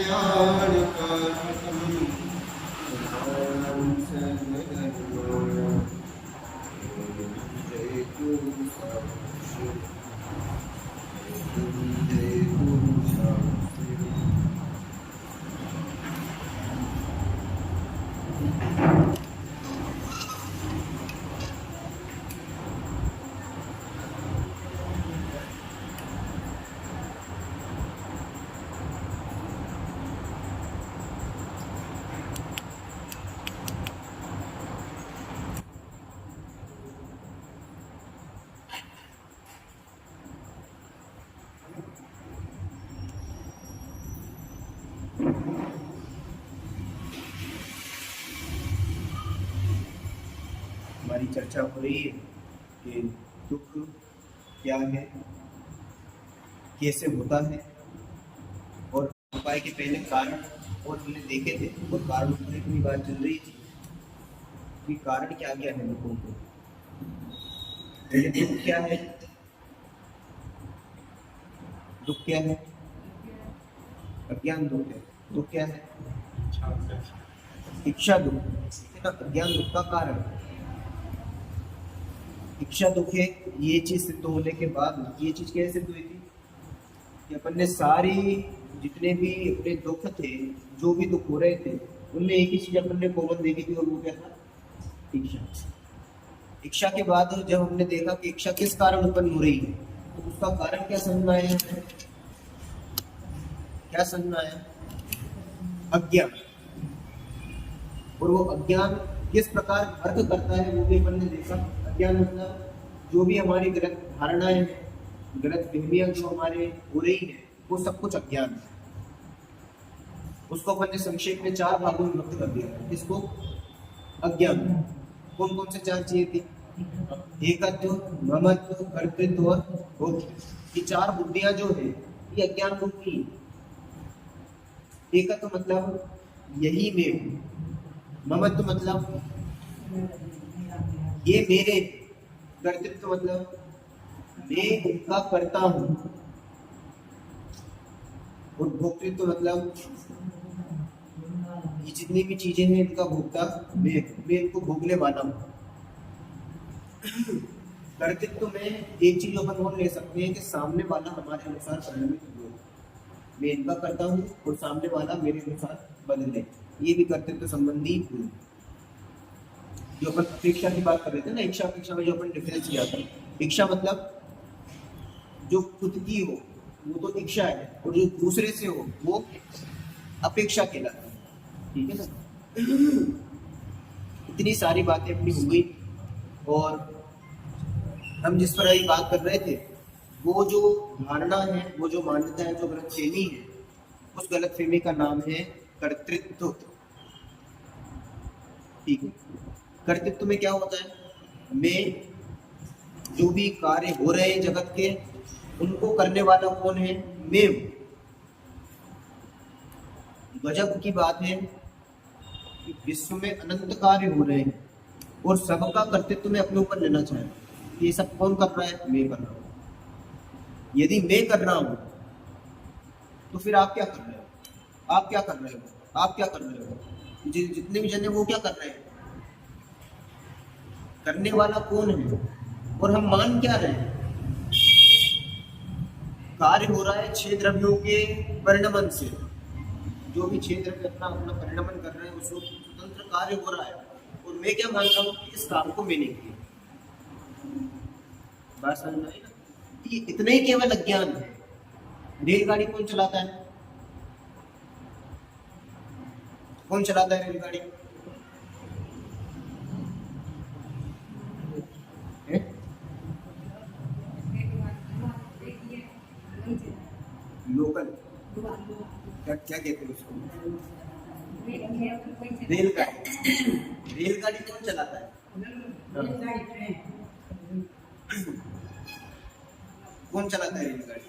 कल्याण कारकम राम सनगणोया जय गुरु साक्षी जय गुरु साक्षी। हमारी चर्चा हो रही है कि दुख क्या है, कैसे होता है और उपाय के पहले कारण और हमने देखे थे और कारण होने की बात चल रही थी कि कारण क्या क्या है दुखों को। पहले दुख क्या है? दुख क्या है? अज्ञान दुख है। दुख क्या है? इच्छा दुख है ना। अज्ञान दुख का कारण इच्छा दुख है। ये चीज सिद्ध होने के बाद ये चीज कैसे सिद्ध हुई थी कि अपन ने सारी जितने भी अपने दुख थे, जो भी दुख हो रहे थे, उनमें एक ही चीज अपन ने कॉमन देखी थी और वो क्या था? इच्छा। इच्छा के बाद जब हमने देखा कि इच्छा किस कारण उत्पन्न हो रही है तो उसका कारण क्या समझ में आया? क्या समझ में आया? अज्ञान। और वो अज्ञान किस प्रकार अर्थ करता है वो भी अपन ने देखा। अज्ञान मतलब जो भी हमारी गलत धारणाएं, गलत फहमियां जो हमारे हो रही है, वो सब कुछ अज्ञान है। उसको अपन ने संक्षेप में 4 भागों में विभक्त कर दिया। इसको अज्ञान कौन कौन से 4 चाहिए थी? एकत्व, ममत्व, कर्तृत्व और भोक्तृत्व। ये 4 बुद्धियां जो है ये अज्ञान रूप की। एकत्व मतलब यही मैं हूं। ममत्व मतलब ये मेरे। कर्तृत्व मतलब मैं उनका करता हूं। और भोक्तृत्व मतलब ये जितनी भी चीजें हैं इनका भोक्ता मैं इनको भोगने वाला हूं। कर्तृत्व में एक चीज अपन और ले सकते हैं कि सामने वाला हमारे अनुसार परिणमित हो। मैं इनका करता हूं और सामने वाला मेरे अनुसार बदले। ये भी कर्तृत्व संबंधी गुण। जो अपन अपेक्षा की बात कर रहे थे ना, इच्छा अपेक्षा में जो अपन डिफरेंस किया था। इच्छा मतलब जो खुद की हो वो तो इच्छा है, और जो दूसरे से हो वो अपेक्षा कहलाती है। ठीक है ना। इतनी सारी बातें अपनी हो गई और हम जिस पर अभी बात कर रहे थे वो जो धारणा है, वो जो मान्यता है, जो गलतफहमी है, उस गलतफहमी का नाम है कर्तृत्व। ठीक है। कर्तृत्व में क्या होता है? मैं जो भी कार्य हो रहे हैं जगत के, उनको करने वाला कौन है? मैं। गजब की बात है कि विश्व में अनंत कार्य हो रहे हैं और सबका कर्तृत्व में अपने ऊपर लेना चाहे। ये सब कौन कर रहा है? मैं कर रहा हूं। यदि मैं कर रहा हूं तो फिर आप क्या कर रहे हो? आप क्या कर रहे हो? आप क्या कर रहे हो? जितने भी जन है वो क्या कर रहे हैं? करने वाला कौन है? और हम मान क्या रहे हैं? कार्य हो रहा है 6 द्रव्यों के परिणमन से। जो भी 6 द्रव्य अपना अपना परिणमन कर रहे हैं उसको स्वतंत्र कार्य हो रहा है, और मैं क्या मान रहा हूँ कि इस काम को मैंने किया। बात समझ में आई ना? ये इतना ही केवल अज्ञान है। रेलगाड़ी कौन चलाता है? कौन चलाता है रेलगाड़ी? लोकल क्या क्या कहते हैं उसको? रेलगाड़ी। रेलगाड़ी कौन चलाता है? कौन चलाता है रेलगाड़ी?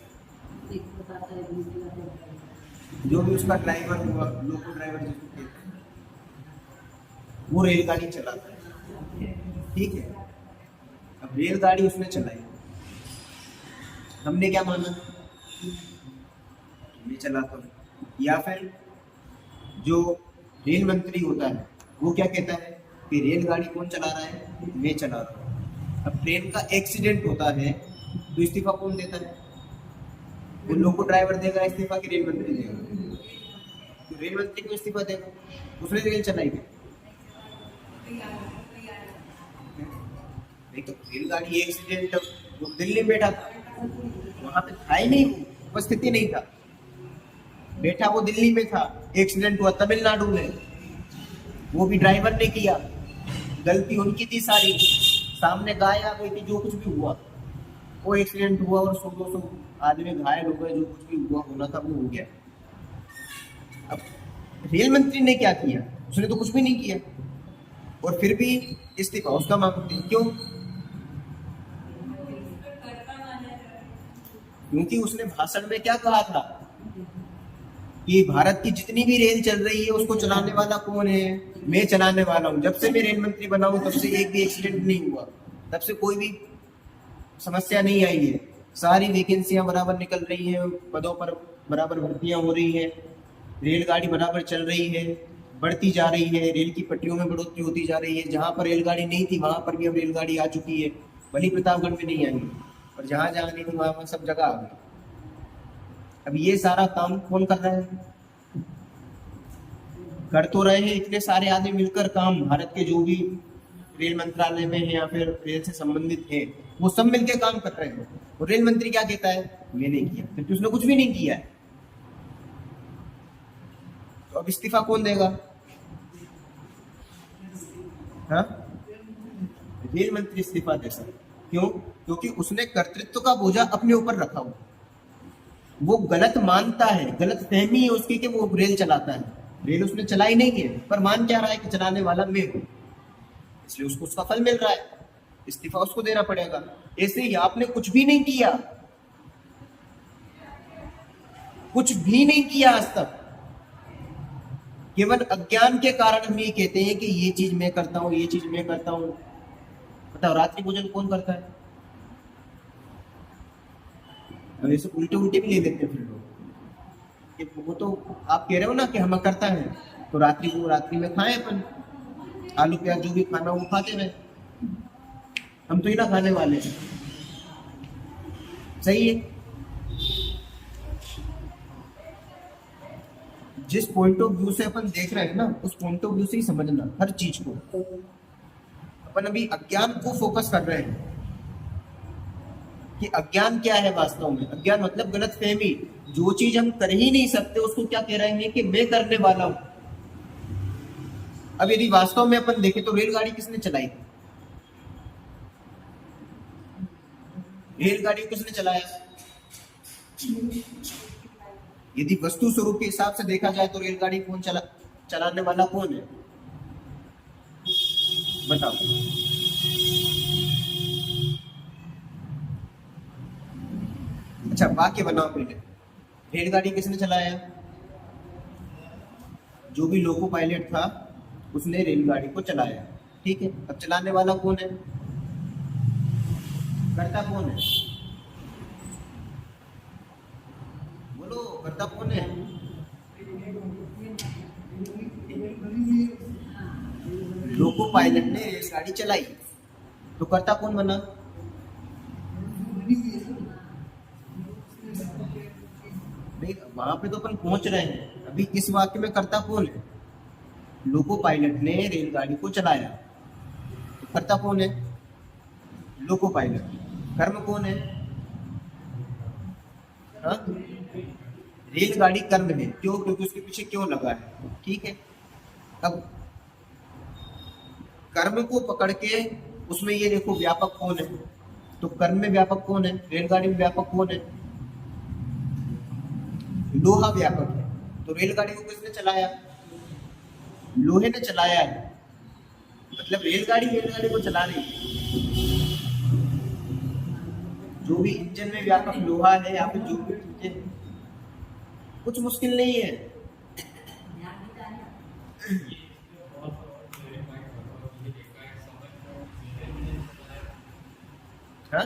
जो भी उसका ड्राइवर हुआ, लोकल ड्राइवर जिसको कहते हैं, वो रेलगाड़ी चलाता है। ठीक है। अब रेलगाड़ी उसने चलाई, हमने क्या माना? मैं चलाता हूँ। या फिर जो रेल मंत्री होता है वो क्या कहता है कि रेलगाड़ी कौन चला रहा है, मैं चला रहा हूँ। अब ट्रेन का एक्सीडेंट होता है तो इस्तीफा कौन देता है, उन लोगों को ड्राइवर देगा इस्तीफा कि रेल मंत्री देगा, तो रेल मंत्री को इस्तीफा देगा, उसने रेल चलाई क्या? नहीं तो रेलगाड़ी एक्सीडेंट वो दिल्ली में बैठा था, वहां पे था ही नहीं, उपस्थिति नहीं था, बैठा वो दिल्ली में था, एक्सीडेंट हुआ तमिलनाडु में, वो भी ड्राइवर ने किया, गलती उनकी थी सारी, सामने गाय आ गई थी, जो कुछ भी हुआ वो एक्सीडेंट हुआ और 100-200 आदमी घायल हो गए, जो कुछ भी हुआ होना था वो हो गया। अब रेल मंत्री ने क्या किया, उसने तो कुछ भी नहीं किया और फिर भी इस्तीफा उसका मांगते हैं, क्यों? क्योंकि उसने भाषण में क्या कहा था कि भारत की जितनी भी रेल चल रही है उसको चलाने वाला कौन है, मैं चलाने वाला हूँ। जब से मैं रेल मंत्री बना हूँ तब से एक भी एक्सीडेंट नहीं हुआ, तब से कोई भी समस्या नहीं आई है, सारी वैकेंसियां बराबर निकल रही हैं, पदों पर बराबर भर्तियां हो रही हैं, रेलगाड़ी बराबर चल रही है, बढ़ती जा रही है, रेल की पटरियों में बढ़ोतरी होती जा रही है, जहां पर रेलगाड़ी नहीं थी वहां पर भी अब रेलगाड़ी आ चुकी है, भली प्रतापगढ़ में नहीं आई और जहां जहां नहीं थी वहां सब जगह आ गई। अब ये सारा काम कौन कर रहा है? कर तो रहे हैं इतने सारे आदमी मिलकर काम, भारत के जो भी रेल मंत्रालय में है या फिर रेल से संबंधित है वो सब मिलकर काम कर रहे हैं, और रेल मंत्री क्या कहता है, मैंने किया, क्योंकि उसने कुछ भी नहीं किया है। तो अब इस्तीफा कौन देगा? हाँ, रेल मंत्री इस्तीफा दे सकता, क्यों? क्योंकि उसने कर्तृत्व का बोझा अपने ऊपर रखा हुआ, वो गलत मानता है, गलत फहमी है उसकी कि वो रेल चलाता है, रेल उसने चलाई नहीं है, पर मान क्या रहा है कि चलाने वाला मैं हूं, इसलिए उसको उसका फल मिल रहा है, इस्तीफा उसको देना पड़ेगा। ऐसे ही आपने कुछ भी नहीं किया, कुछ भी नहीं किया आज तक, केवल अज्ञान के कारण हम ये कहते हैं कि ये चीज मैं करता हूं, ये चीज मैं करता हूं। बताओ रात्रि भोजन कौन करता है? अब ऐसे उल्टे उल्टे भी ले लेते हैं फिर लोग, वो तो आप कह रहे हो ना कि हम करता है, तो रात्रि में खाएं अपन, आलू प्याज जो भी खाना वो खाते रहे, हम तो ही ना खाने वाले हैं, सही है। जिस पॉइंट ऑफ व्यू से अपन देख रहे हैं ना, उस पॉइंट ऑफ व्यू से ही समझना हर चीज को। अपन अभी अज्ञान को फोकस कर रहे हैं कि अज्ञान क्या है वास्तव में। अज्ञान मतलब गलत फहमी, जो चीज हम कर ही नहीं सकते उसको क्या कह रहे हैं कि मैं करने वाला हूं। अब यदि वास्तव में अपन देखें तो रेलगाड़ी किसने चलाई? रेलगाड़ी को किसने चलाया? यदि वस्तु स्वरूप के हिसाब से देखा जाए तो रेलगाड़ी कौन चलाने वाला कौन है? बताओ। अच्छा वाक्य बनाओ पहले, रेलगाड़ी किसने चलाया? जो भी लोको पायलट था उसने रेलगाड़ी को चलाया, ठीक है। अब चलाने वाला कौन है? कर्ता कौन है? बोलो, कर्ता कौन है? लोको पायलट ने रेलगाड़ी चलाई, तो कर्ता कौन बना? नहीं, वहां पे तो अपन पहुंच रहे हैं, अभी इस वाक्य में कर्ता कौन है? लोको पायलट ने रेलगाड़ी को चलाया, तो कर्ता कौन है? Loco pilot. कर्म कौन है? हाँ? रेलगाड़ी कर्म है, क्यों? क्योंकि उसके पीछे क्यों लगा है, ठीक है। अब कर्म को पकड़ के उसमें ये देखो व्यापक कौन है, तो कर्म में व्यापक कौन है? रेलगाड़ी में व्यापक कौन है? लोहा व्यापक है, तो रेलगाड़ी को किसने चलाया? लोहे ने चलाया है, मतलब रेलगाड़ी को चला रही है। जो भी इंजन में व्यापक लोहा है या फिर जो भी चीजें, कुछ मुश्किल नहीं है। हाँ?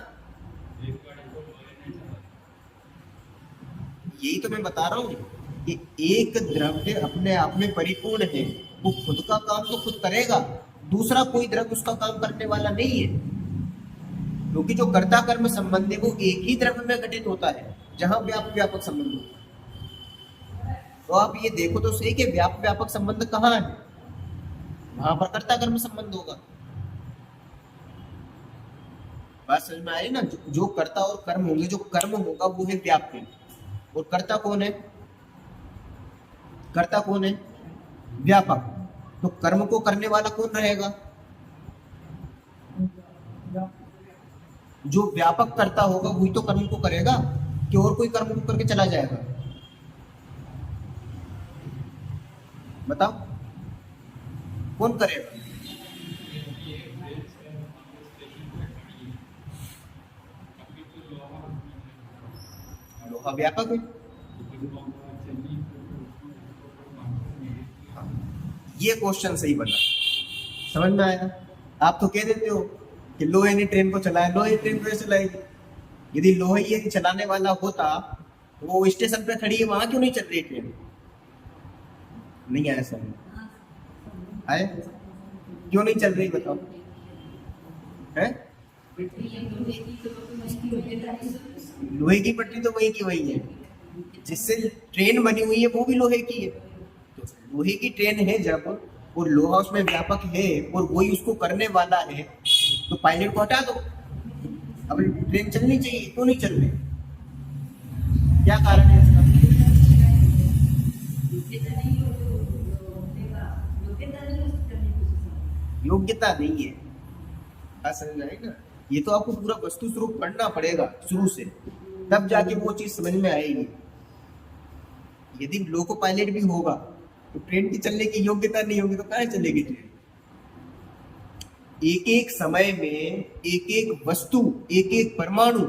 यही तो मैं बता रहा हूँ, कि एक द्रव्य अपने आप में परिपूर्ण है, वो खुद का काम तो खुद करेगा, दूसरा कोई द्रव्य उसका काम करने वाला नहीं है, क्योंकि जो कर्ता कर्म संबंध है वो एक ही द्रव्य में घटित होता है जहां व्यापक व्यापक संबंध होता है। तो आप ये देखो तो सही कि व्यापक व्यापक संबंध कहाँ है, वहां पर कर्ता कर्म संबंध होगा। बात समझ में आई ना? जो कर्ता और कर्म होंगे, जो कर्म होगा वो है व्याप्य, और कर्ता कौन है? कर्ता कौन है? व्यापक। तो कर्म को करने वाला कौन रहेगा? जो व्यापक कर्ता होगा वही तो कर्म को करेगा, कि और कोई कर्म को करके चला जाएगा? बताओ कौन करेगा? लोहा व्यापक है। ये क्वेश्चन सही बना, समझ में आया? आप तो कह देते हो कि लोहे ने ट्रेन को चलाया, लोहे ट्रेन को चलाएगी। यदि लोहे ये चलाने वाला होता तो वो स्टेशन पे खड़ी है, वहां क्यों नहीं चल रही ट्रेन? नहीं आया समझ? आए? क्यों नहीं चल रही बताओ? है लोहे की पटरी तो वही की वही है, जिससे ट्रेन बनी हुई है वो भी लोहे की है। तो लोहे की ट्रेन है जब, और लोहा उसमें व्यापक है और वही उसको करने वाला है, तो पायलट को हटा दो। अब ट्रेन चलनी चाहिए, क्यों नहीं चल रही? क्या कारण है इसका? योग्यता नहीं है। बात समझ में आई ना? ये तो आपको पूरा वस्तु स्वरूप पढ़ना पड़ेगा शुरू से, तब जाके वो चीज समझ में आएगी। यदि लोको पायलट भी होगा तो ट्रेन की चलने की योग्यता नहीं होगी तो कहाँ चलेगी ट्रेन? एक एक समय में एक एक वस्तु, एक एक परमाणु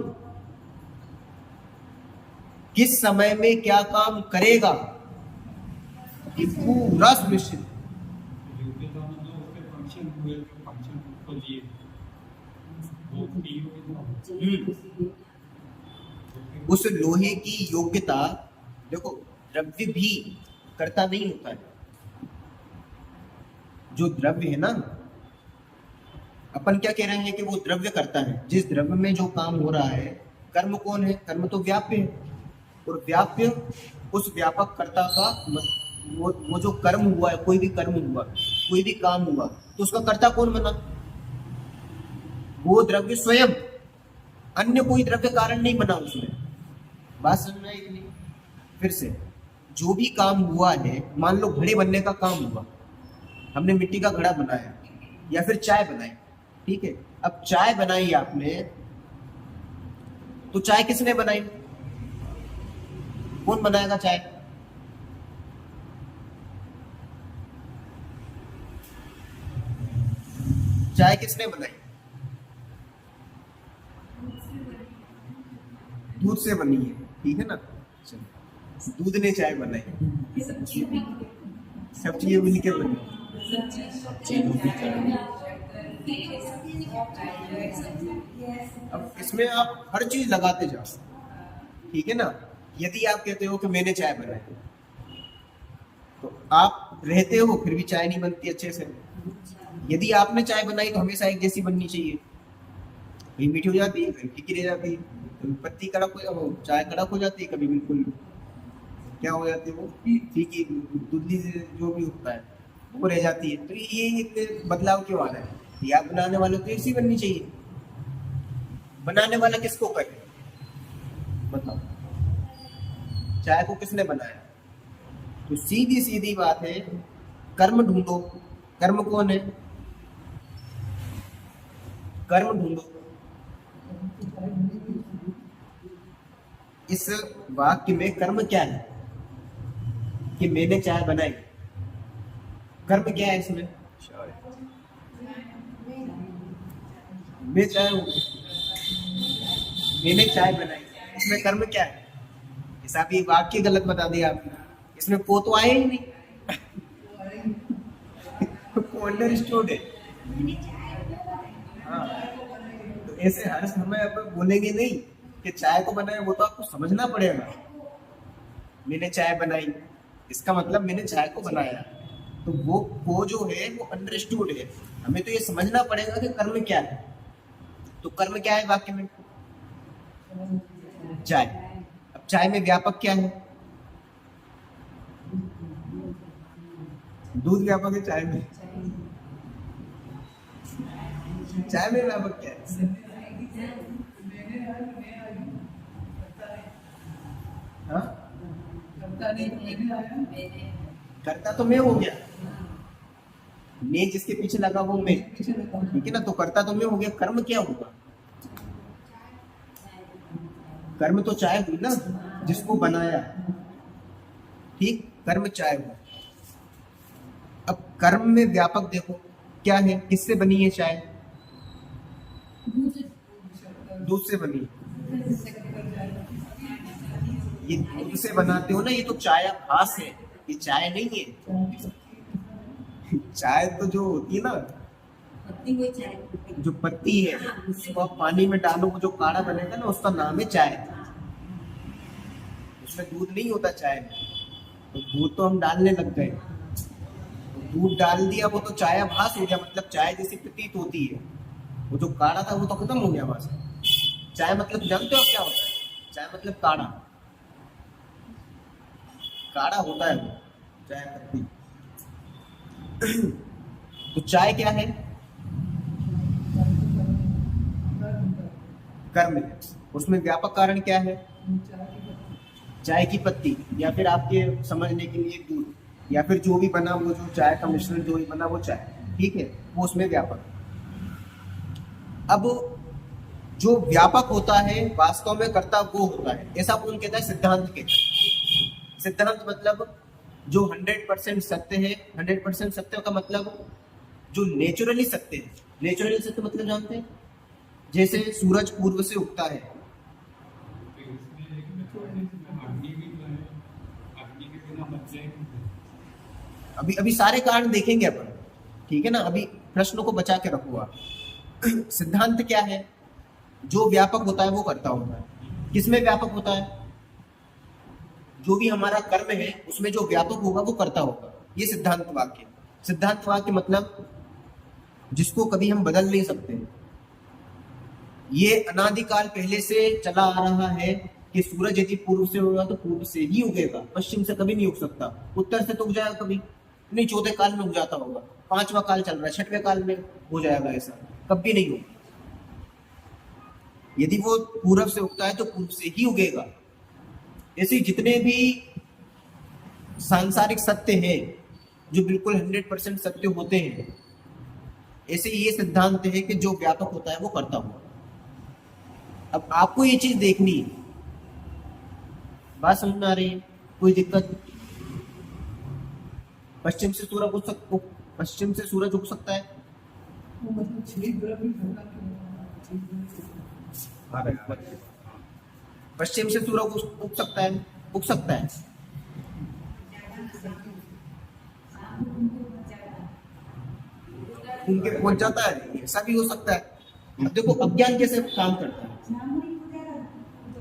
किस समय में क्या काम करेगा ये पूरा सुनिश्चित। उस लोहे की योग्यता, देखो द्रव्य भी कर्ता नहीं होता है। जो द्रव्य है ना, अपन क्या कह रहे हैं कि वो द्रव्य करता है। जिस द्रव्य में जो काम हो रहा है, कर्म कौन है? कर्म तो व्याप्य है, और व्याप्य उस व्यापक कर्ता का वो जो कर्म हुआ है, कोई भी कर्म हुआ, कोई भी काम हुआ, तो उसका कर्ता कौन बना? वो द्रव्य स्वयं, अन्य कोई द्रव्य कारण नहीं बना उसमें। बात समझ में आई कि नहीं? फिर से, जो भी काम हुआ है, मान लो घड़े बनने का काम हुआ, हमने मिट्टी का घड़ा बनाया या फिर चाय बनाई, ठीक है। अब चाय बनाई आपने, तो चाय किसने बनाई? कौन बनाएगा चाय? चाय किसने बनाई? दूध से बनी है, ठीक है ना? दूध ने चाय बनाई, सब चीजें मिलकर बनी। अब इसमें आप हर चीज लगाते जाओ, ठीक है ना? यदि आप कहते हो कि मैंने चाय बनाई, तो आप रहते हो फिर भी चाय नहीं बनती अच्छे से। यदि आपने चाय बनाई तो हमेशा एक जैसी बननी चाहिए, कभी मीठी हो जाती है, कभी फीकी रह जाती है, कभी पत्ती कड़क हो, चाय कड़क हो जाती है, कभी बिल्कुल क्या हो जाती है, वो फीकी दूधी जो भी होता है वो रह जाती है। तो ये एक बदलाव क्यों आ रहा है? या बनाने वाले तो ऐसी बननी चाहिए। बनाने वाला किसको करे बताओ? चाय को किसने बनाया? तो सीधी सीधी बात है, कर्म ढूंढो। कर्म कौन है? कर्म ढूंढो। इस वाक्य में कर्म क्या है कि मैंने चाय बनाई? कर्म क्या है इसमें? मैं चाय हूं, मैंने चाय बनाई, इसमें कर्म क्या है? ऐसा भी वाक्य गलत बता दिया आपने, इसमें को तो आया ही नहीं। अंडरस्टूड है। हाँ, तो ऐसे हर समय आप बोलेंगे नहीं कि चाय को बनाए, वो तो आपको समझना पड़ेगा। मैंने चाय बनाई, इसका मतलब मैंने चाय को बनाया। तो वो जो है वो अंडरस्टूड है। हमें तो ये समझना पड़ेगा कि कर्म क्या है। तो कर्म क्या है वाक्य में? चाय। अब चाय में व्यापक क्या है? दूध व्यापक है चाय में? चाय में व्यापक क्या है? हाँ, करता तो मैं हो गया, मैं जिसके पीछे लगा वो मैं, ठीक है ना। तो करता तो मैं हो गया, कर्म क्या होगा? कर्म तो चाय हुई ना, जिसको बनाया, ठीक, कर्म चाय हुआ। अब कर्म में व्यापक देखो क्या है, किससे बनी है चाय? दूध से बनी है। ये दूध से बनाते हो ना, ये तो चाय भास है, ये चाय नहीं है। चाय तो जो होती है ना, जो पत्ती है, उसको आप पानी में डालो, वो जो काढ़ा बनेगा ना, उसका नाम है चाय। उसमें दूध नहीं होता चाय में। तो दूध तो हम डालने लग गए, तो दूध डाल दिया, वो तो चाय भास हो गया, मतलब चाय जैसी प्रतीत होती है। वो जो काढ़ा था वो तो खत्म हो गया वहां से। चाय मतलब जानते हो क्या होता है? चाय मतलब काढ़ा, काढ़ा होता है वो चाय पत्ती। तो चाय क्या है? कर्म है। उसमें व्यापक कारण क्या है? चाय की पत्ती, या फिर आपके समझने के लिए दूध, या फिर जो भी बना, वो जो चाय का मिश्रण जो भी बना वो चाय, ठीक है, वो उसमें व्यापक। अब जो व्यापक होता है वास्तव में कर्ता वो होता है, ऐसा कौन कहता है? सिद्धांत कहता है। सिद्धांत मतलब जो 100% सत्य है। 100% सत्य का मतलब जो नेचुरली सत्य है। नेचुरली सत्य मतलब जानते हैं? जैसे सूरज पूर्व से उगता है। अभी अभी सारे कारण देखेंगे अपन, ठीक है ना। अभी प्रश्न को बचा के रखो आप। सिद्धांत क्या है? जो व्यापक होता है वो कर्ता होता है। किसमें व्यापक होता है? जो भी हमारा कर्म है उसमें जो व्यापक होगा वो कर्ता होगा। ये सिद्धांत वाक्य। सिद्धांत वाक्य मतलब जिसको कभी हम बदल नहीं सकते। ये अनादिकाल पहले से चला आ रहा है कि सूरज यदि पूर्व से होगा तो पूर्व से ही उगेगा, पश्चिम से कभी नहीं उग सकता। उत्तर से तो उग जाएगा कभी नहीं, चौथे काल में उग जाता होगा, पांचवा काल चल रहा है, छठवें काल में हो जाएगा, ऐसा कभी नहीं होगा। यदि वो पूर्व से उगता है तो पूर्व से ही उगेगा। ऐसे जितने भी सांसारिक सत्य हैं जो बिल्कुल 100% सत्य होते हैं, ऐसे ये सिद्धांत है कि जो व्यापक होता है वो कर्ता हुआ। अब आपको ये चीज देखनी है, बात समझ में आ रही है? कोई दिक्कत? पश्चिम से सूरज उग सकता, पश्चिम से सूरज उग सकता है। पश्चिम से सूरज उग सकता है, उग सकता है। उनके पहुंच जाता है, ऐसा भी हो सकता है। अब देखो अज्ञान कैसे काम करता है।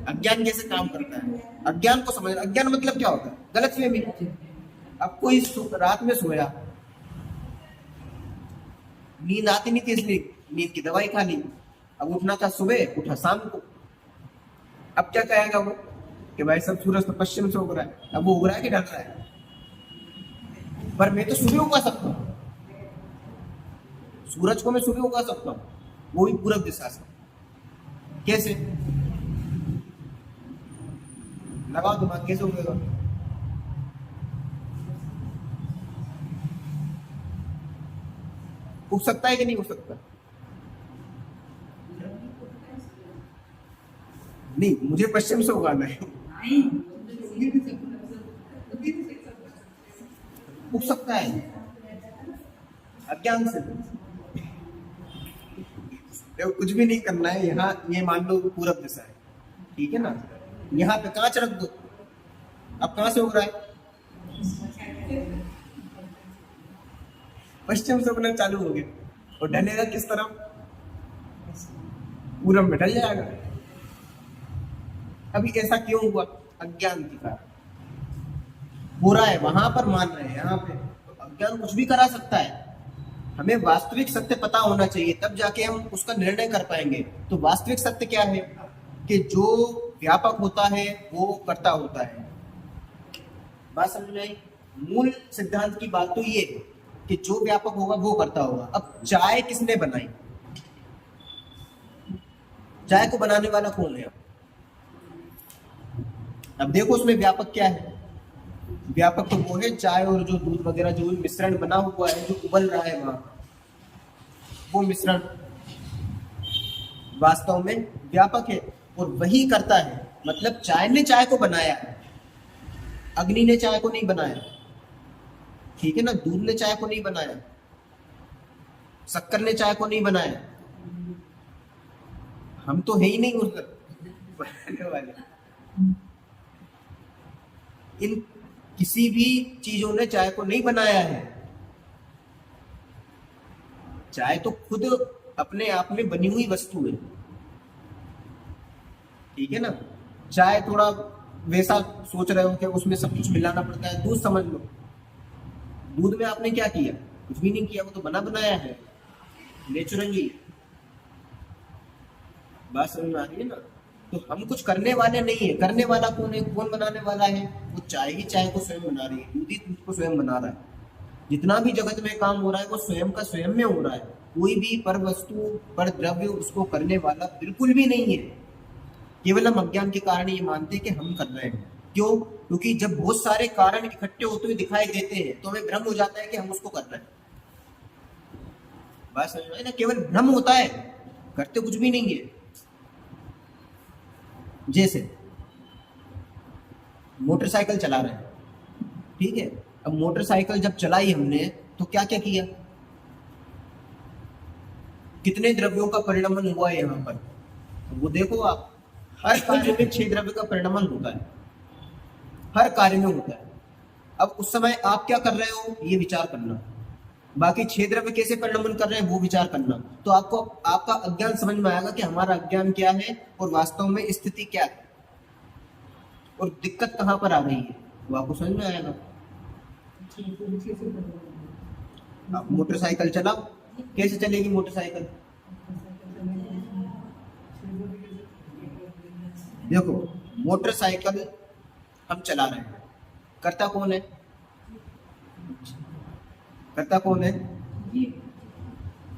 अज्ञान कैसे काम करता है, अज्ञान को समझ। अज्ञान मतलब क्या होता है? गलतफहमी। अब कोई रात में सोया, नींद आती नहीं थी, इसलिए नींद की दवाई खा ली। अब उठना था सुबह, उठा शाम को। अब क्या कहेगा वो कि भाई सब सूरज तो पश्चिम से उग रहा है। अब वो उग रहा है कि ढल रहा है? पर मैं तो सुबह उगा सकता हूँ, सूरज को मैं सुबह उगा सकता हूँ, वो भी पूरब दिशा से। कैसे? लगाओ दिमाग, कैसे उगेगा? उग सकता है कि नहीं उग सकता? नहीं, मुझे पश्चिम से उगाना है। उग सकता है अज्ञान से। देखो कुछ भी नहीं करना है यहाँ, ये मान लो पूरब दिशा है, ठीक है ना। यहाँ पे कांच रख दो, अब कहां से उग रहा है? पश्चिम से उगना चालू हो गया। और ढलेगा किस तरफ? पूरब में ढल जाएगा। अभी ऐसा क्यों हुआ? अज्ञान के कारण। हो रहा है वहां पर मान रहे हैं, यहाँ पे तो अज्ञान कुछ भी करा सकता है। हमें वास्तविक सत्य पता होना चाहिए, तब जाके हम उसका निर्णय कर पाएंगे। तो वास्तविक सत्य क्या है कि जो व्यापक होता है वो कर्ता होता है। बात समझ में आई? मूल सिद्धांत की बात तो ये है कि जो व्यापक होगा वो कर्ता होगा। अब चाय किसने बनाई? चाय को बनाने वाला कौन है? अब देखो उसमें व्यापक क्या है? व्यापक तो वो है चाय और जो दूध वगैरह जो मिश्रण बना हुआ है, जो उबल रहा है वहां, वो मिश्रण वास्तव में व्यापक है और वही करता है। मतलब चाय ने चाय को बनाया है, अग्नि ने चाय को नहीं बनाया, ठीक है ना? दूध ने चाय को नहीं बनाया, शक्कर ने चाय को नहीं बनाया, हम तो है ही नहीं मतलब बनाने वाले। इन किसी भी चीजों ने चाय को नहीं बनाया है। चाय तो खुद अपने आप में बनी हुई वस्तु है, ठीक है ना? चाय थोड़ा वैसा सोच रहे हो कि उसमें सब कुछ मिलाना पड़ता है। दूध समझ लो, दूध में आपने क्या किया? कुछ भी नहीं किया, वो तो बना बनाया है नेचुरली। बात समझ में आ रही है ना? तो हम कुछ करने वाले नहीं है। करने वाला कौन है? कौन बनाने वाला है? वो चाय ही चाय को स्वयं बना रही है, दूध ही दूध को स्वयं बना रहा है। जितना भी जगत में काम हो रहा है वो स्वयं का स्वयं में हो रहा है। कोई भी पर वस्तु पर द्रव्य उसको करने वाला बिल्कुल भी नहीं है। केवल हम अज्ञान के कारण ये मानते हैं कि हम कर रहे हैं। क्यों? क्योंकि जब बहुत सारे कारण इकट्ठे होते हुए दिखाई देते हैं तो हमें भ्रम हो जाता है कि हम उसको कर रहे हैं। बात समझ में आई ना? केवल भ्रम होता है, करते कुछ भी नहीं है। जैसे मोटरसाइकिल चला रहे हैं, ठीक है? अब मोटरसाइकिल जब चलाई हमने तो क्या क्या किया? कितने द्रव्यों का परिणमन हुआ है यहाँ पर? वो देखो आप, हर कार्य में 6 द्रव्य का परिणमन होता है, हर कार्य में होता है। अब उस समय आप क्या कर रहे हो ये विचार करना, बाकी 6 द्रव्य कैसे परिणमन कर रहे हैं वो विचार करना। तो आपको आपका अज्ञान समझ में आएगा कि हमारा अज्ञान क्या है और वास्तव में स्थिति क्या है और दिक्कत कहाँ पर आ रही है, वो आपको समझ में आएगा। आप मोटरसाइकिल चलाओ, कैसे चलेगी मोटरसाइकिल? देखो मोटरसाइकिल हम चला रहे हैं, करता कौन है? करता कौन है?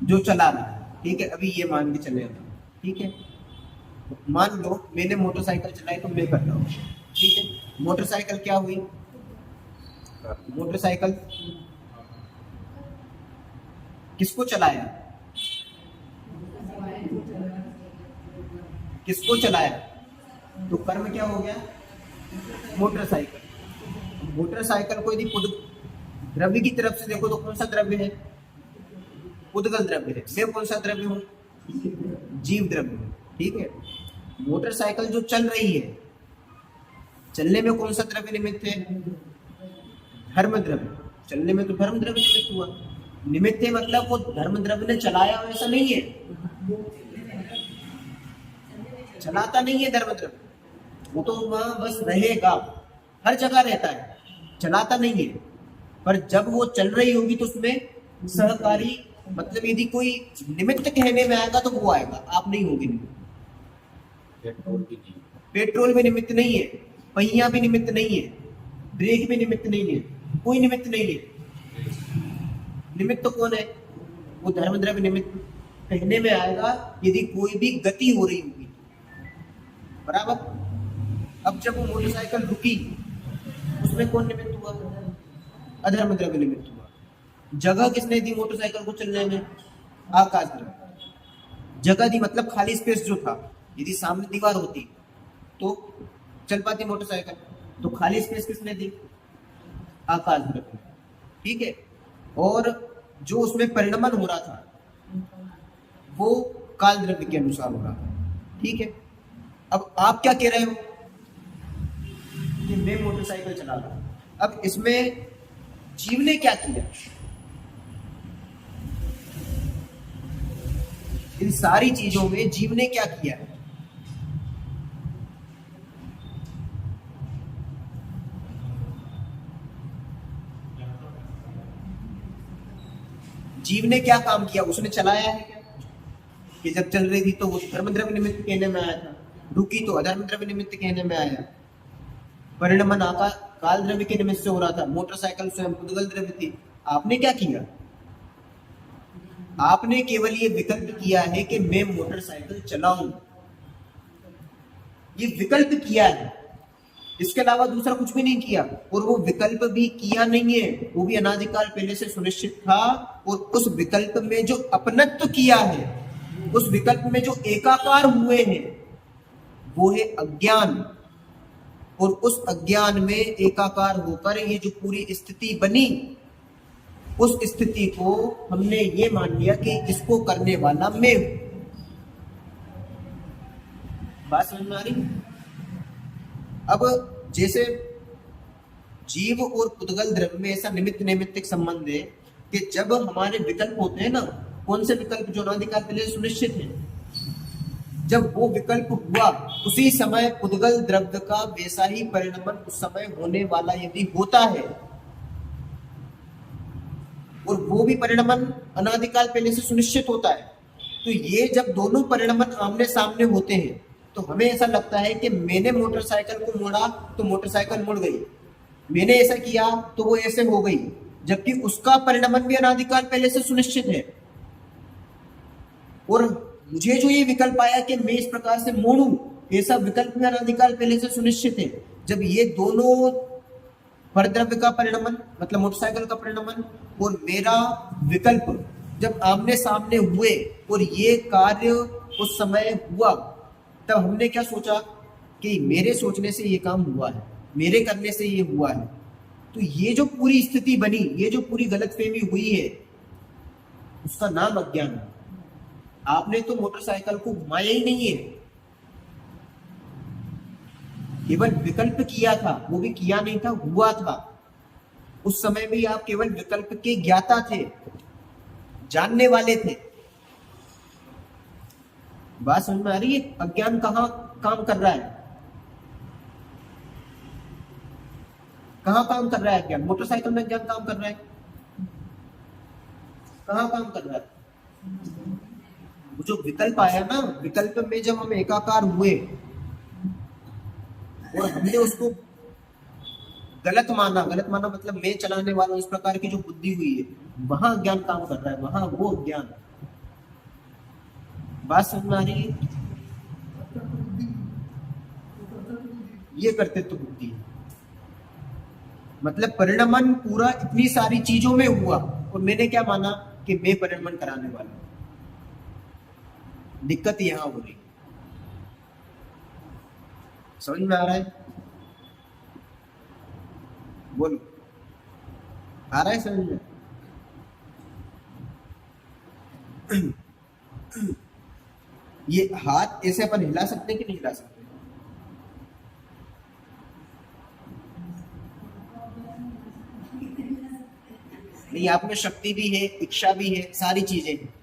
जो चला रहा है, ठीक है? अभी ये मान के चले, ठीक है? मान लो मैंने मोटरसाइकिल चलाई तो मैं करता हूँ, ठीक है? मोटरसाइकिल क्या हुई? मोटरसाइकिल किसको चलाया? किसको चलाया? तो कर्म क्या हो गया? मोटरसाइकिल। मोटरसाइकिल को यदि द्रव्य की तरफ से देखो तो कौन सा द्रव्य है? उद्गल द्रव्य है। मैं कौन सा द्रव्य हूँ? जीव द्रव्य हूँ, ठीक है? मोटरसाइकिल जो चल रही है, चलने में कौन सा द्रव्य निमित्त है? धर्म द्रव्य। चलने में तो धर्म द्रव्य निमित्त हुआ। निमित्त है मतलब वो धर्म द्रव्य ने चलाया, ऐसा नहीं है, चलाता नहीं है धर्म द्रव्य, वो तो वहां बस रहेगा, हर जगह रहता है, चलाता नहीं है। पर जब वो चल रही होगी तो उसमें सहकारी, मतलब यदि कोई निमित्त कहने में आएगा तो वो आएगा, आप नहीं होगी निमित्त। पेट्रोल भी निमित्त नहीं है, पहिया भी निमित्त नहीं है, ब्रेक भी निमित्त नहीं है, कोई निमित्त नहीं है। निमित्त तो कौन है? वो धर्म द्रव्य निमित्त कहने में आएगा यदि कोई भी गति हो रही होगी, बराबर। अब जब वो मोटरसाइकिल रुकी उसमें कौन निमित्त हुआ? अधर्म द्रव्य निमित्त हुआ। जगह किसने दी मोटरसाइकिल को चलने में? आकाश द्रव्य। जगह दी मतलब खाली स्पेस जो था, यदि सामने दीवार होती तो चल पाती मोटरसाइकिल, तो खाली स्पेस किसने दी? आकाश द्रव्य, ठीक है? और जो उसमें परिणमन हो रहा था वो काल द्रव्य के अनुसार हो रहा था, ठीक है? अब आप क्या कह रहे हो कि मैं मोटरसाइकिल चला रहा हूं। अब इसमें जीव ने क्या किया? इन सारी चीजों में जीव ने क्या किया? जीव ने क्या काम किया, उसने चलाया है क्या? कि जब चल रही थी तो वो धर्म द्रव्य निमित्त कहने में आया था, रुकी तो अधर्म द्रव्य निमित्त कहने में आया। परिणमन आकाश काल द्रव्य के निमित्त से हो रहा था, मोटरसाइकिल स्वयं पुद्गल द्रव्य थी। आपने क्या किया? आपने केवल ये विकल्प किया है कि मैं मोटरसाइकिल चलाऊं, ये विकल्प किया है, इसके अलावा दूसरा कुछ भी नहीं किया। और वो विकल्प भी किया नहीं है, वो भी अनादिकाल पहले से सुनिश्चित था। और उस विकल्प में जो अपनत्व किया है, उस विकल्प में जो एकाकार हुए हैं, वो है अज्ञान। और उस अज्ञान में एकाकार होकर ये जो पूरी स्थिति बनी, उस स्थिति को हमने ये मान लिया कि इसको करने वाला मैं हूं। बात समझ में आ रही? अब जैसे जीव और पुद्गल द्रव्य में ऐसा निमित्त नैमित्तिक संबंध है कि जब हमारे विकल्प होते हैं ना, कौन से विकल्प जो अनादिकाल पहले सुनिश्चित है, जब वो विकल्प हुआ उसी समय पुद्गल द्रव्य का वैसा ही परिणमन उस समय होने वाला यदि होता है, और वो भी परिणमन अनादिकाल पहले से सुनिश्चित होता है, तो ये जब दोनों परिणमन आमने सामने होते हैं तो हमें ऐसा लगता है कि मैंने मोटरसाइकिल को मोड़ा तो मोटरसाइकिल मुड़ गई, मैंने ऐसा किया तो वो ऐसे हो गई, जबकि उसका परिणमन भी अनादिकाल पहले से सुनिश्चित है। और मुझे जो ये विकल्प आया कि मैं इस प्रकार से मोड़ूं, ये सब विकल्प में अनादिकाल पहले से सुनिश्चित है। जब ये दोनों परद्रव्य का परिणमन मतलब मोटरसाइकिल का परिणमन और मेरा विकल्प जब आमने सामने हुए और ये कार्य उस समय हुआ, तब हमने क्या सोचा कि मेरे सोचने से ये काम हुआ है, मेरे करने से ये हुआ है। तो ये जो पूरी स्थिति बनी, ये जो पूरी गलतफहमी हुई है, उसका नाम अज्ञान है। आपने तो मोटरसाइकिल को घुमाया ही नहीं है, केवल विकल्प किया था, वो भी किया नहीं था, हुआ था। उस समय भी आप केवल विकल्प के ज्ञाता थे, जानने वाले थे। बात समझ में आ रही है? अज्ञान कहां काम कर रहा है? कहां काम कर रहा है अज्ञान? मोटरसाइकिल में अज्ञान काम कर रहा है? कहां काम कर रहा है? वो जो विकल्प आया ना, विकल्प में जब हम एकाकार हुए और हमने उसको गलत माना मतलब मैं चलाने वाला, इस प्रकार की जो बुद्धि हुई है, वहां अज्ञान काम कर रहा है, वहां वो अज्ञान। बात समझ में आ रही है? ये कर्तृत्व बुद्धि है। मतलब परिणमन पूरा इतनी सारी चीजों में हुआ और मैंने क्या माना कि मैं परिणमन कराने वाला हूं। दिक्कत यहां हो रही, समझ में आ रहा है? बोलो, आ रहा है समझ में? ये हाथ ऐसे अपन हिला सकते हैं कि नहीं हिला सकते? नहीं, आप में शक्ति भी है, इच्छा भी है, सारी चीजें हैं।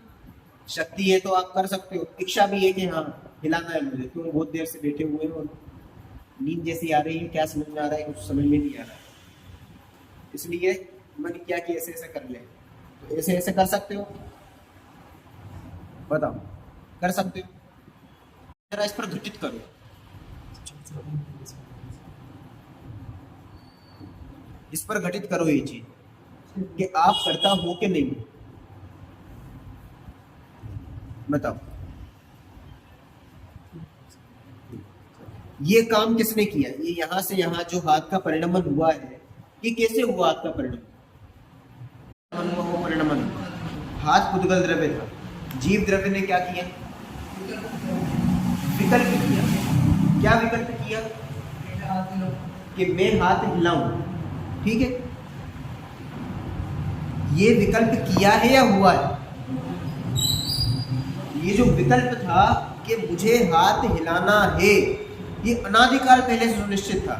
शक्ति है तो आप कर सकते हो, इच्छा भी है कि हाँ हिलाना है मुझे, क्यों बहुत देर से बैठे हुए हो, नींद जैसी आ रही है, क्या समझ में आ रहा है, कुछ समझ में नहीं आ रहा है, इसलिए मन क्या कि ऐसे ऐसे कर ले। तो ऐसे ऐसे कर सकते हो? बताओ, कर सकते हो? जरा इस पर घटित करो। इस पर घटित करो ये चीज कि आप करता हो कि नहीं, बताओ। ये काम किसने किया? ये यहां से यहां जो हाथ का परिणमन हुआ है, ये कैसे हुआ? हाथ का परिणमन परिणमन, हाथ पुद्गल द्रव्य था, जीव द्रव्य ने क्या किया? विकल्प किया। क्या विकल्प किया? कि मैं हाथ हिलाऊं, ठीक है? ये विकल्प किया है या हुआ है? ये जो विकल्प था कि मुझे हाथ हिलाना है, ये अनादिकाल पहले से सुनिश्चित था,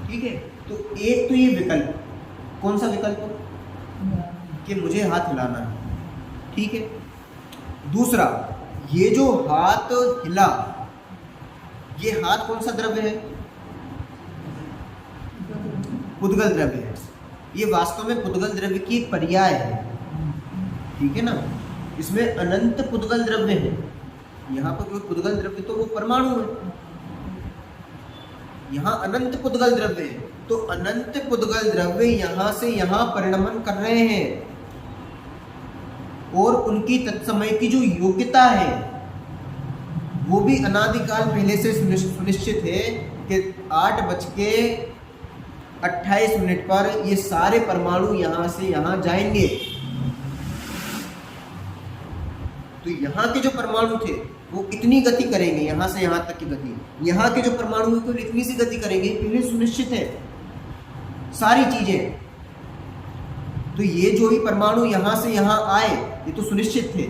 ठीक है? तो एक तो ये विकल्प, कौन सा विकल्प? कि मुझे हाथ हिलाना है, ठीक है? दूसरा, ये जो हाथ हिला, ये हाथ कौन सा द्रव्य है? पुद्गल द्रव्य है। ये वास्तव में पुद्गल द्रव्य की एक पर्याय है, ठीक है ना। इसमें अनंत पुद्गल द्रव्य है, यहाँ पर कोई पुद्गल द्रव्य तो वो परमाणु है, यहाँ अनंत पुद्गल द्रव्य है। तो अनंत पुद्गल द्रव्य यहाँ से यहाँ परिणमन कर रहे हैं और उनकी तत्समय की जो योग्यता है वो भी अनादिकाल पहले से सुनिश्चित है कि 8:28 पर ये सारे परमाणु यहाँ से यहाँ जाएंगे। तो यहाँ के जो परमाणु थे वो इतनी गति करेंगे, यहाँ से यहाँ तक की गति, यहाँ के जो परमाणु है केवल इतनी सी गति करेंगे, पहले सुनिश्चित है सारी चीजें। तो ये जो भी परमाणु यहाँ से यहाँ आए ये तो सुनिश्चित थे।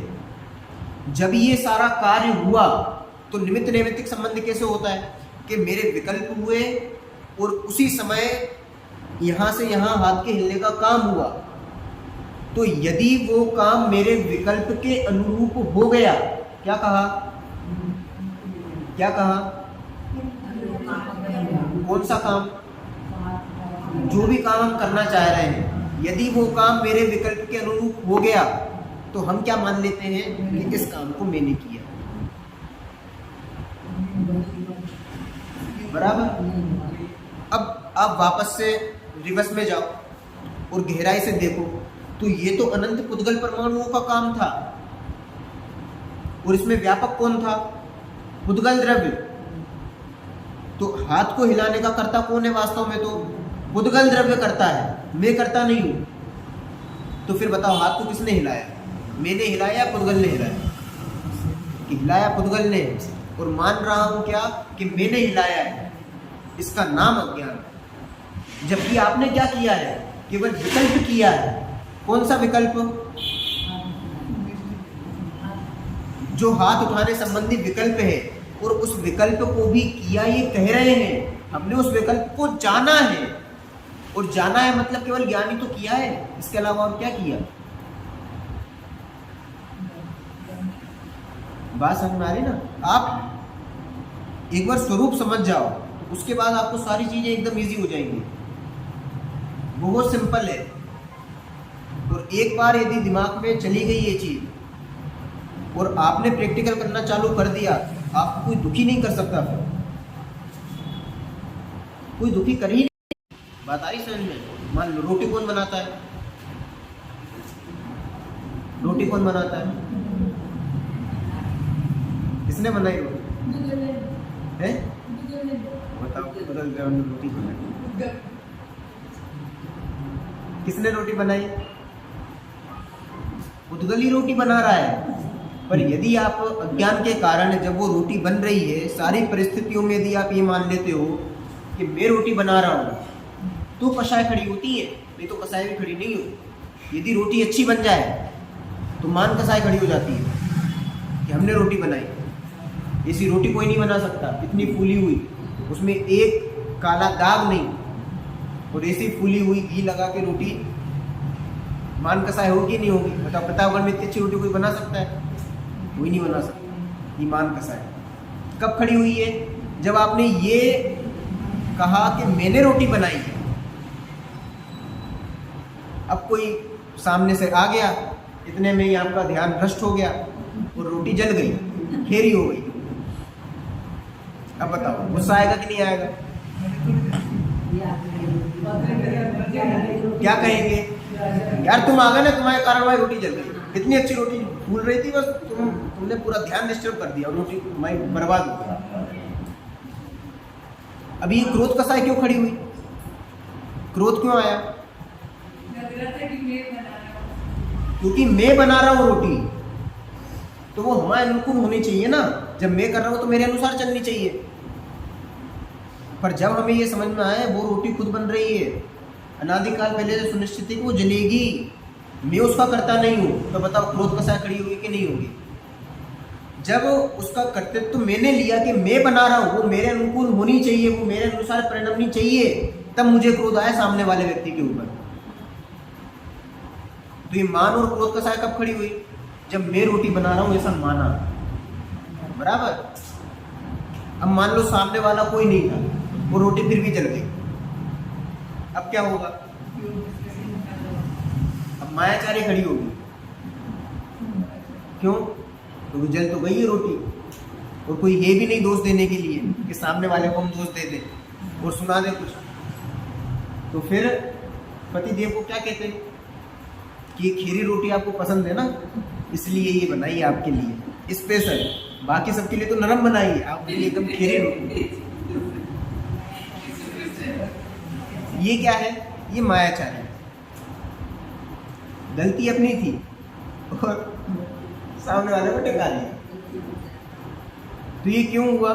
जब ये सारा कार्य हुआ तो निमित्त नैमित्तिक संबंध कैसे होता है कि मेरे विकल्प हुए और उसी समय यहाँ से यहाँ हाथ के हिलने का काम हुआ। तो यदि वो काम मेरे विकल्प के अनुरूप हो गया, क्या कहा, क्या कहा, कौन सा काम, जो भी काम हम करना चाह रहे हैं, यदि वो काम मेरे विकल्प के अनुरूप हो गया तो हम क्या मान लेते हैं कि इस काम को मैंने किया। बराबर। अब आप वापस से रिवर्स में जाओ और गहराई से देखो तो ये तो अनंत पुद्गल परमाणुओं का काम था और इसमें व्यापक कौन था, पुद्गल द्रव्य। तो हाथ को हिलाने का कर्ता कौन है, वास्तव में तो पुद्गल द्रव्य करता है, मैं करता नहीं हूं। तो फिर बताओ हाथ को किसने हिलाया, मैंने हिलाया, पुद्गल ने हिलाया? कि हिलाया पुद्गल ने, और मान रहा हूं क्या कि मैंने हिलाया है। इसका नाम अज्ञान। जबकि आपने क्या किया है, केवल विकल्प किया है। कौन सा विकल्प, जो हाथ उठाने संबंधी विकल्प है, और उस विकल्प को भी किया ये कह रहे हैं, हमने उस विकल्प को जाना है। और जाना है मतलब केवल ज्ञान ही तो किया है, इसके अलावा और क्या किया। बात समझ में आ रही ना। आप एक बार स्वरूप समझ जाओ तो उसके बाद आपको सारी चीजें एकदम इजी हो जाएंगी। बहुत सिंपल है। और एक बार यदि दिमाग में चली गई ये चीज और आपने प्रैक्टिकल करना चालू कर दिया, आपको कोई दुखी नहीं कर सकता, फिर कोई दुखी कर ही नहीं। बात आ रही समझ में। मान लो रोटी कौन बनाता है, रोटी कौन बनाता है, किसने बनाई रोटी है, बताओ। बदल गया रोटी बनाई, किसने रोटी बनाई, पुद्गल ही रोटी बना रहा है। पर यदि आप अज्ञान के कारण जब वो रोटी बन रही है, सारी परिस्थितियों में यदि आप ये मान लेते हो कि मैं रोटी बना रहा हूँ, तो कषाय खड़ी होती है, नहीं तो कषाय भी खड़ी नहीं होती। यदि रोटी अच्छी बन जाए तो मान कषाय खड़ी हो जाती है कि हमने रोटी बनाई। ऐसी रोटी कोई नहीं बना सकता, इतनी फूली हुई, उसमें एक काला दाग नहीं, और ऐसी फूली हुई घी लगा के रोटी मान कसाई होगी नहीं होगी। बताओ प्रतापगढ़ में इतनी अच्छी रोटी कोई बना सकता है, कोई नहीं बना सकता। ये मान कसाई कब खड़ी हुई है, जब आपने ये कहा कि मैंने रोटी बनाई है। अब कोई सामने से आ गया, इतने में ही आपका ध्यान भ्रष्ट हो गया और रोटी जल गई, खेरी हो गई। अब बताओ गुस्सा आएगा कि नहीं आएगा, क्या कहेंगे, यार तुम आ गए ना, तुम्हारे कारण भाई रोटी जल गई, इतनी अच्छी रोटी फूल रही थी, बस तुमने पूरा ध्यान डिस्टर्ब कर दिया और रोटी तुम्हारी बर्बाद हो गई। अभी ये क्रोध कसाई क्यों खड़ी हुई, क्रोध क्यों आया, क्योंकि मैं बना रहा हूं रोटी, तो वो हमारे अनुकूल होनी चाहिए ना। जब मैं कर रहा हूं तो मेरे अनुसार चलनी चाहिए। पर जब हमें ये समझ में आए वो रोटी खुद बन रही है, अनादिकाल पहले से सुनिश्चित है कि वो जलेगी, मैं उसका करता नहीं हूं, तो बताओ क्रोध कसाय खड़ी होगी कि नहीं होगी। जब उसका कर्तृत्व मैंने लिया कि मैं बना रहा हूं, वो मेरे अनुकूल होनी चाहिए, वो मेरे अनुसार परिणमनी चाहिए, तब मुझे क्रोध आया सामने वाले व्यक्ति के ऊपर। तो ये मान और क्रोध कसाय कब खड़ी हुई, जब मैं रोटी बना रहा हूं ऐसा माना। बराबर। अब मान लो सामने वाला कोई नहीं था, वो रोटी फिर भी जल गई, अब क्या होगा, अब मायाचारी खड़ी होगी क्यों? तो जल तो गई है रोटी, और कोई है भी नहीं दोष देने के लिए कि सामने वाले को हम दोष दे दें और सुना दें कुछ। तो फिर पतिदेव को क्या कहते हैं कि ये खीरी रोटी आपको पसंद है ना, इसलिए ये बनाई है आपके लिए स्पेशल, बाकी सबके लिए तो नरम बनाई है, आपके लिए एकदम खीरी रोटी। ये क्या है? ये मायाचार है। गलती अपनी थी और सामने वाले को टिका दिया। तो ये क्यों हुआ?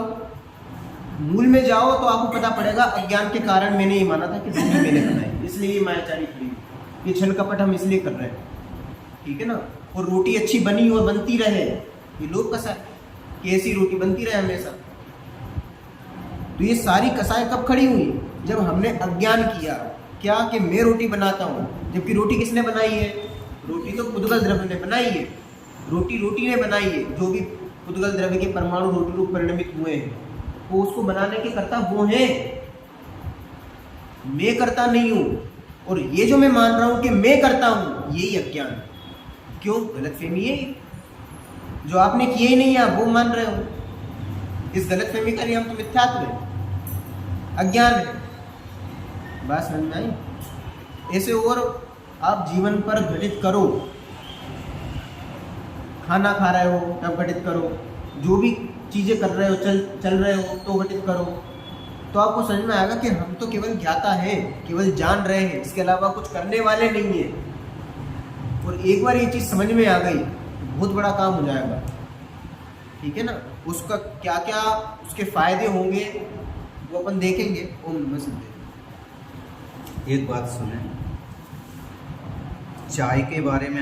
मूल में जाओ तो आपको पता पड़ेगा, अज्ञान के कारण मैंने ये माना था कि रोटी मैंने बनाई, इसलिए ये मायाचारी थी। ये छल कपट हम इसलिए कर रहे हैं, ठीक है ना। और रोटी अच्छी बनी और बनती रहे, ये लोग कसा कि ऐसी रोटी बनती रहे हमेशा। तो ये सारी कसाएं कब खड़ी हुई? जब हमने अज्ञान किया क्या कि मैं रोटी बनाता हूँ, जबकि रोटी किसने बनाई है? रोटी तो पुद्गल द्रव्य ने बनाई है, रोटी ने बनाई है। जो भी पुद्गल द्रव्य के परमाणु रोटी रूप परिणमित हुए हैं, वो उसको बनाने के कर्ता वो हैं, मैं करता नहीं हूँ। और ये जो मैं मान रहा हूँ कि मैं करता हूँ, यही अज्ञान। क्यों? गलतफहमी है। जो आपने किया ही नहीं है आप वो मान रहे हो, इस गलतफहमी का नाम तो मिथ्यात्व है, अज्ञान है। बात समझ में आई? ऐसे और आप जीवन पर घटित करो, खाना खा रहे हो तब घटित करो, जो भी चीज़ें कर रहे हो, चल रहे हो तो घटित करो, तो आपको समझ में आएगा कि हम तो केवल ज्ञाता हैं, केवल जान रहे हैं, इसके अलावा कुछ करने वाले नहीं है। और एक बार ये चीज़ समझ में आ गई, बहुत बड़ा काम हो जाएगा, ठीक है ना। उसका क्या क्या उसके फायदे होंगे वो अपन देखेंगे। ओम नमः शिवाय। एक बात सुने, चाय के बारे में